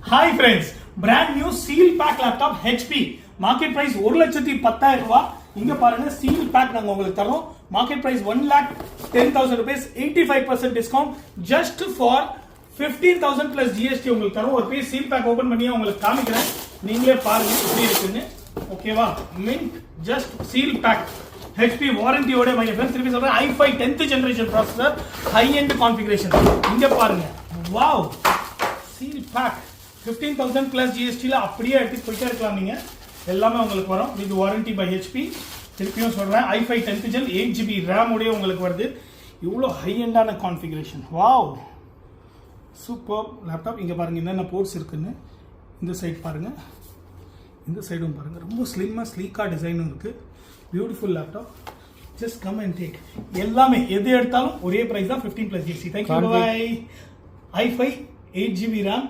Hi friends, brand new seal pack laptop HP. Market price 1,10,000 ரூபாய். இங்க பாருங்க seal pack நாங்க உங்களுக்கு தரோம். Market price 1,10,000 rupees, 85% discount just for 15,000 plus GST உங்களுக்கு தரோம். ஒரு பீஸ் seal pack ஓபன் பண்ணி உங்களுக்கு காமிக்கிறேன். நீங்களே பாருங்க எப்படி இருக்குன்னு. ஓகேவா? Mint just seal pack. HP warranty ஓட my friends திருப்பி சொல்றேன் i5 10th generation processor high end configuration. இங்க பாருங்க. Wow! Seal pack 15,000 plus GST ல அப்படியே எடுத்து போயிட்டே இருக்கலாம் நீங்க. எல்லாமே உங்களுக்கு வரும். இது வாரண்டி பை HP. திருப்பியும் சொல்றேன் i5 10th gen 8GB RAM உடைய உங்களுக்கு வருது. இவ்வளவு ஹை எண்டான கான்ஃபிகரேஷன். வாவ். Super laptop. இங்க பாருங்க என்னென்ன போர்ட்ஸ் இருக்குன்னு. இந்த சைடு பாருங்க. இந்த சைடும் பாருங்க. ரொம்ப ஸ்லிம்மா ஸ்லீக்கா டிசைனும் இருக்கு. Beautiful laptop. Just come and take. எல்லாமே எது எடுத்தாலும் ஒரே பிரைஸ் தான் 15 plus GST. Thank you. Bye. i5 8GB RAM